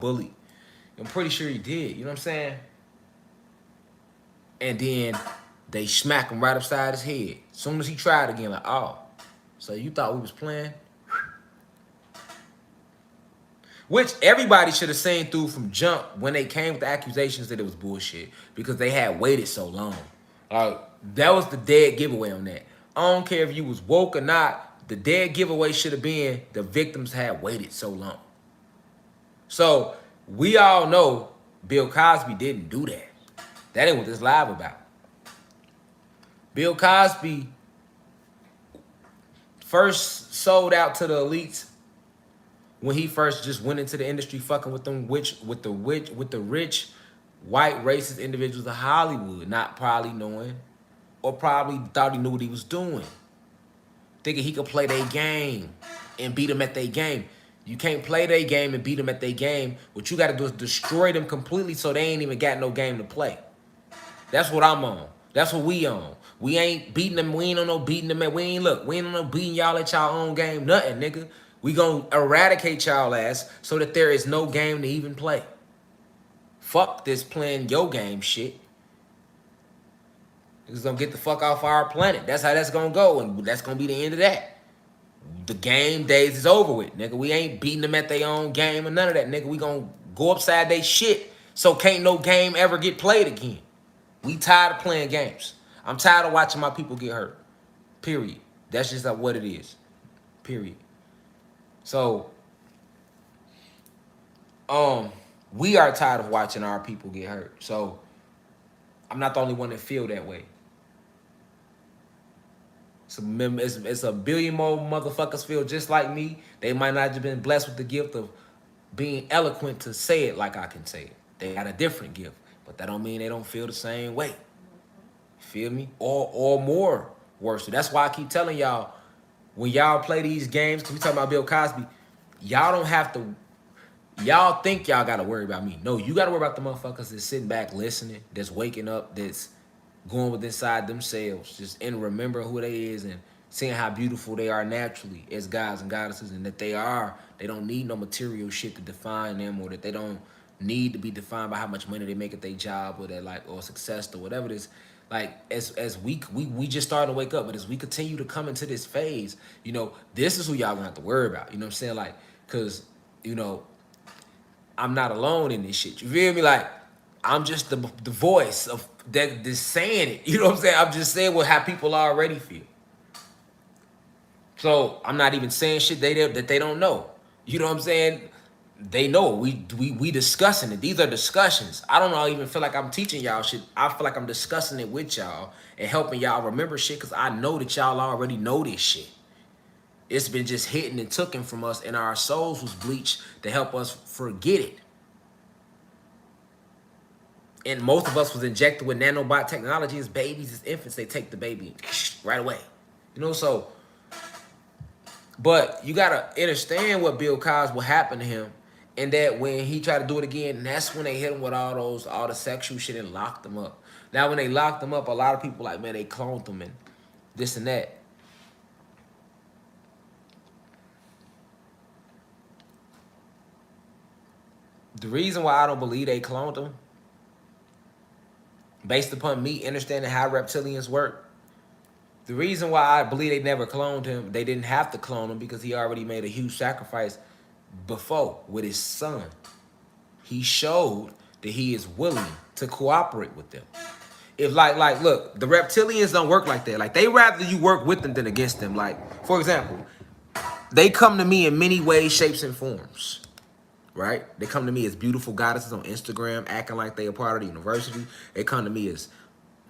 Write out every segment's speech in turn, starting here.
bullied. I'm pretty sure he did. You know what I'm saying? And then they smack him right upside his head. As soon as he tried again, like, oh, so you thought we was playing? Which everybody should have seen through from jump when they came with the accusations that it was bullshit because they had waited so long. That was the dead giveaway on that. I don't care if you was woke or not. The dead giveaway should have been the victims had waited so long. So we all know Bill Cosby didn't do that. That ain't what this live about. Bill Cosby first sold out to the elites when he first just went into the industry fucking with the rich white racist individuals of Hollywood, not probably knowing or probably thought he knew what he was doing. Thinking he could play their game and beat them at their game. You can't play their game and beat them at their game. What you got to do is destroy them completely so they ain't even got no game to play. That's what I'm on. That's what we on. We ain't beating them. We ain't on no beating them. We ain't on no beating y'all at y'all own game. Nothing, nigga. We gonna eradicate y'all ass so that there is no game to even play. Fuck this playing your game shit. Niggas gonna get the fuck off our planet. That's how that's gonna go, and that's gonna be the end of that. The game days is over with, nigga. We ain't beating them at their own game or none of that, nigga. We gonna go upside they shit so can't no game ever get played again. We tired of playing games. I'm tired of watching my people get hurt. Period. That's just what it is. Period. So, we are tired of watching our people get hurt. So, I'm not the only one that feel that way. It's a billion more motherfuckers feel just like me. They might not have been blessed with the gift of being eloquent to say it like I can say it. They got a different gift, but that don't mean they don't feel the same way. Feel me? Or more worse. So that's why I keep telling y'all, when y'all play these games, because we talking about Bill Cosby, y'all don't have to, y'all think y'all got to worry about me. No, you got to worry about the motherfuckers that's sitting back listening, that's waking up, that's going with inside themselves, just and remember who they is and seeing how beautiful they are naturally as gods and goddesses, and that they don't need no material shit to define them, or that they don't need to be defined by how much money they make at their job, or that or success or whatever it is. Like as we just starting to wake up, but as we continue to come into this phase, this is who y'all gonna have to worry about. You know what I'm saying? Like, cause I'm not alone in this shit. You feel me? Like, I'm just the voice of that just saying it. You know what I'm saying? I'm just saying how people already feel. So I'm not even saying shit that they don't know. You know what I'm saying? They know. We discussing it. These are discussions. I don't even feel like I'm teaching y'all shit. I feel like I'm discussing it with y'all and helping y'all remember shit, because I know that y'all already know this shit. It's been just hitting and taken from us, and our souls was bleached to help us forget it. And most of us was injected with nanobot technology as babies, as infants. They take the baby right away. So, but you got to understand what happened to him. And that when he tried to do it again, that's when they hit him with all the sexual shit and locked him up. Now, when they locked him up, a lot of people like, man, they cloned him and this and that. The reason why I don't believe they cloned him, based upon me understanding how reptilians work, the reason why I believe they never cloned him, they didn't have to clone him because he already made a huge sacrifice before with his son. He showed that he is willing to cooperate with them. If look, the reptilians don't work like that. Like, they rather you work with them than against them. Like, for example, they come to me in many ways, shapes, and forms. Right? They come to me as beautiful goddesses on Instagram, acting like they are part of the university. They come to me as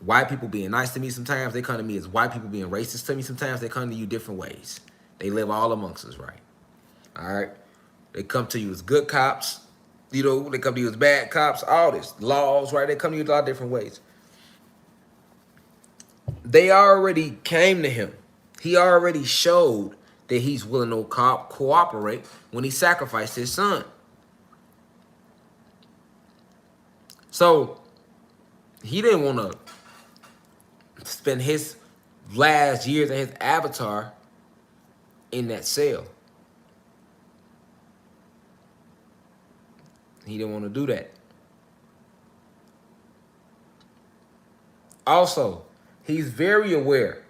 white people being nice to me sometimes. They come to me as white people being racist to me sometimes. They come to you different ways. They live all amongst us, right? All right? They come to you as good cops. They come to you as bad cops. All this. Laws, right? They come to you in a lot of different ways. They already came to him. He already showed that he's willing to cooperate when he sacrificed his son. So he didn't want to spend his last years of his avatar in that cell. He didn't want to do that. Also, he's very aware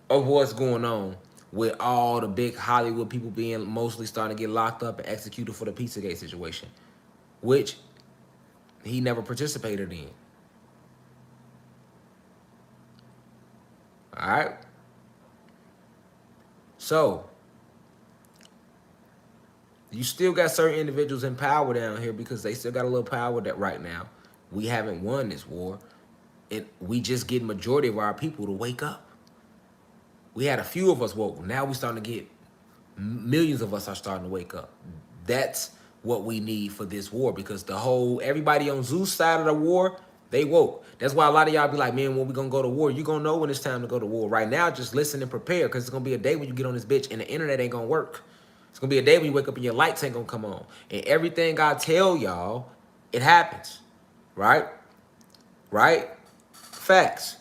of what's going on with all the big Hollywood people being mostly starting to get locked up and executed for the Pizzagate situation, which he never participated in. All right? So, you still got certain individuals in power down here because they still got a little power that right now. We haven't won this war. And we just get majority of our people to wake up. We had a few of us woke. Now we starting to get millions of us are starting to wake up. That's what we need for this war because everybody on Zeus' side of the war, they woke. That's why a lot of y'all be like, man, when we gonna go to war? You gonna know when it's time to go to war. Right now, just listen and prepare because it's gonna be a day when you get on this bitch and the internet ain't gonna work. It's gonna be a day when you wake up and your lights ain't gonna come on. And everything I tell y'all, it happens. Right? Right? Facts.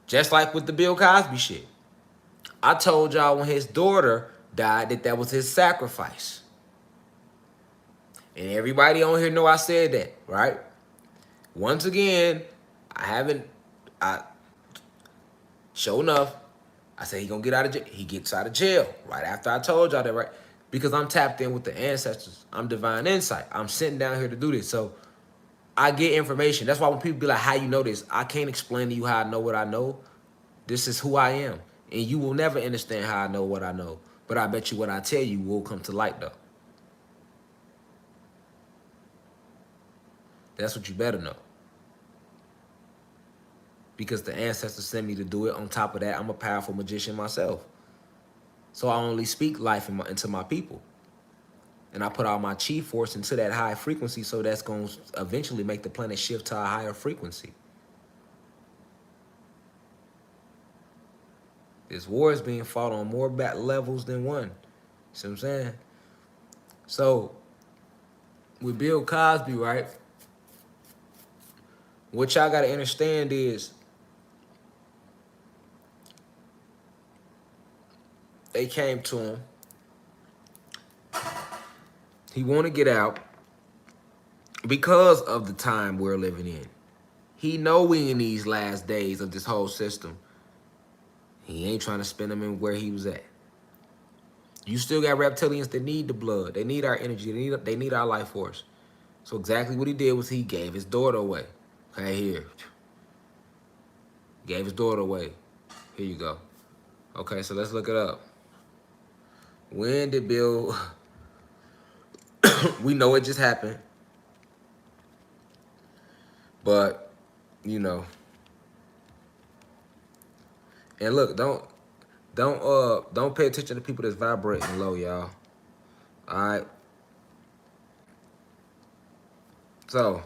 Just like with the Bill Cosby shit. I told y'all when his daughter died that was his sacrifice. And everybody on here know I said that, right? Once again, sure enough, I said he gonna get out of jail. He gets out of jail right after I told y'all that, right? Because I'm tapped in with the ancestors. I'm divine insight. I'm sitting down here to do this. So I get information. That's why when people be like, how you know this? I can't explain to you how I know what I know. This is who I am. And you will never understand how I know what I know. But I bet you what I tell you will come to light, though. That's what you better know. Because the ancestors sent me to do it. On top of that, I'm a powerful magician myself. So I only speak life into my people. And I put all my chi force into that high frequency, so that's going to eventually make the planet shift to a higher frequency. This war is being fought on more levels than one. See what I'm saying? So, with Bill Cosby, right? What y'all got to understand is they came to him. He want to get out because of the time we're living in. He know we in these last days of this whole system. He ain't trying to spend them in where he was at. You still got reptilians that need the blood. They need our energy. They need our life force. So exactly what he did was he gave his daughter away. Okay, here. Gave his daughter away. Here you go. Okay, so let's look it up. When did Bill... We know it just happened. But, you know. And look, don't pay attention to people that's vibrating low, y'all. Alright. So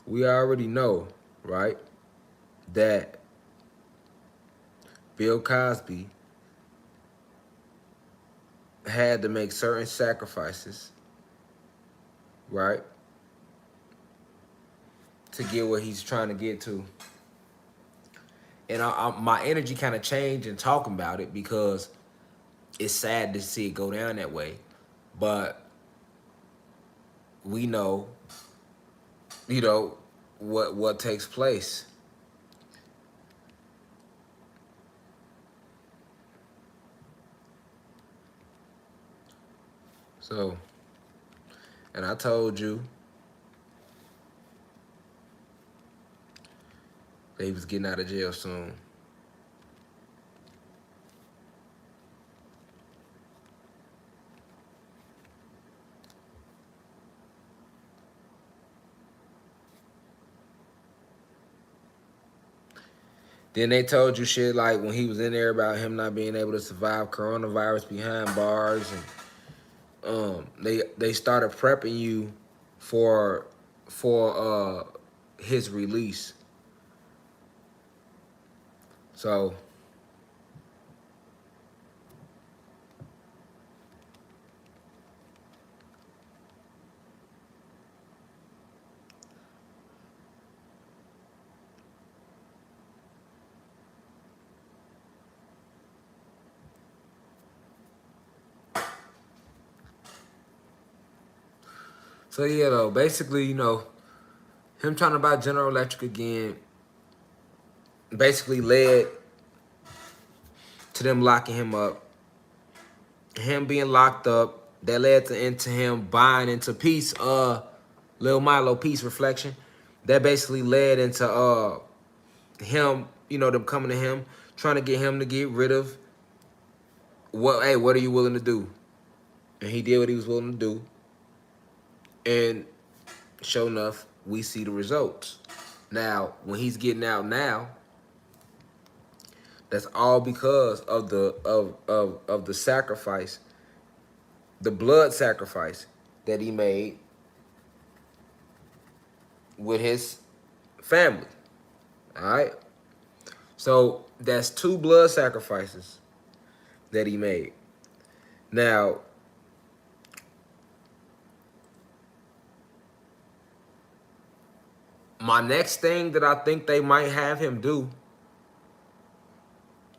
we already know, right, that Bill Cosby had to make certain sacrifices, right, to get what he's trying to get to. And my energy kind of changed in talking about it because it's sad to see it go down that way. But we know, you know, what takes place. So, and I told you that he was getting out of jail soon. Then they told you shit like when he was in there about him not being able to survive coronavirus behind bars, and they started prepping you for his release. So So yeah, though, basically, him trying to buy General Electric again basically led to them locking him up. Him being locked up, that led into him buying into Peace, Lil Milo Peace Reflection. That basically led into him, them coming to him, trying to get him to get rid of what are you willing to do? And he did what he was willing to do. And sure enough, we see the results. Now, when he's getting out now, that's all because of the sacrifice, the blood sacrifice that he made with his family. All right? So that's 2 blood sacrifices that he made. Now, my next thing that I think they might have him do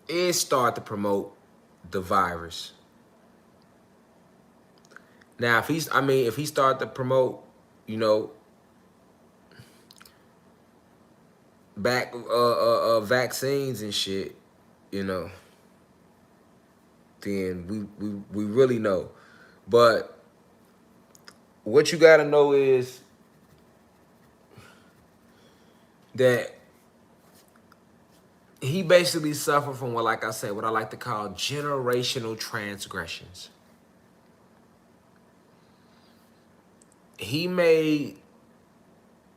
is start to promote the virus. Now, if he start to promote, vaccines and shit, then we really know. But what you gotta know is that he basically suffered from what I like to call generational transgressions. He made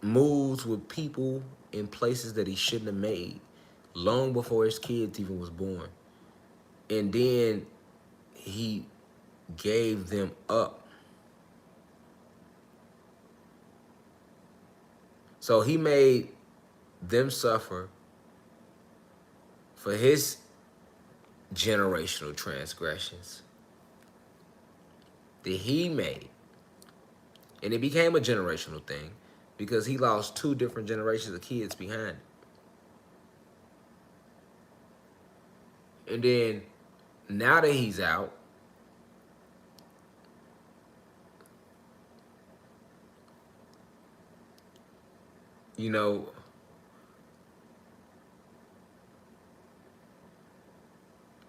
moves with people in places that he shouldn't have made long before his kids even was born. And then he gave them up. So he made them suffer for his generational transgressions that he made. And it became a generational thing because he lost 2 different generations of kids behind it. And then now that he's out,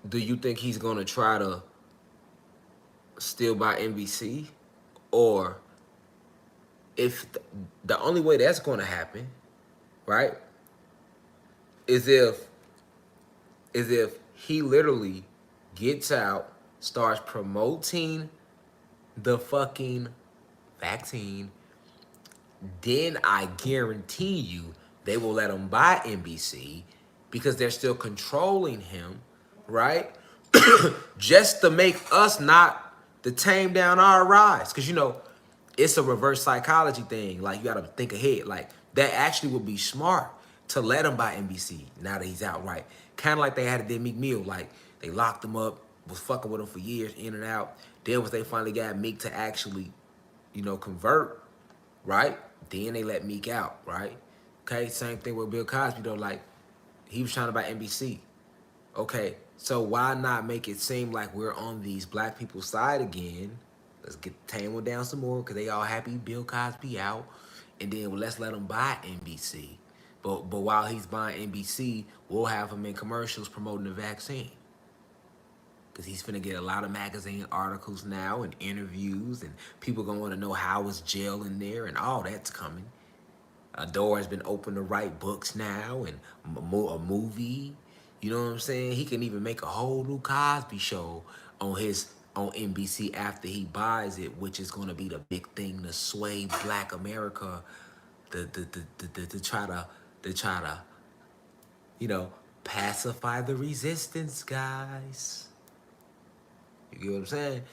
do you think he's going to try to still buy NBC? Or if the only way that's going to happen, right, is if he literally gets out, starts promoting the fucking vaccine, then I guarantee you they will let him buy NBC because they're still controlling him, right? Just to make us not to tame down our rise. Because, it's a reverse psychology thing. Like, you got to think ahead. Like, that actually would be smart to let him buy NBC now that he's out, right? Kind of like they had it did Meek Mill. Like, they locked him up, was fucking with him for years, in and out. Then once they finally got Meek to actually, convert, right? Then they let Meek out, right? Okay, same thing with Bill Cosby, though. Like, he was trying to buy NBC. Okay, so why not make it seem like we're on these black people's side again? Let's get Tangle down some more because they all happy Bill Cosby out. And then let's let him buy NBC. But while he's buying NBC, we'll have him in commercials promoting the vaccine. Because he's finna get a lot of magazine articles now and interviews, and people gonna want to know how is jail in there, and all that's coming. A door has been opened to write books now and a movie. You know what I'm saying? He can even make a whole new Cosby show on NBC after he buys it, which is gonna be the big thing to sway Black America, to try to pacify the resistance, guys. You get what I'm saying?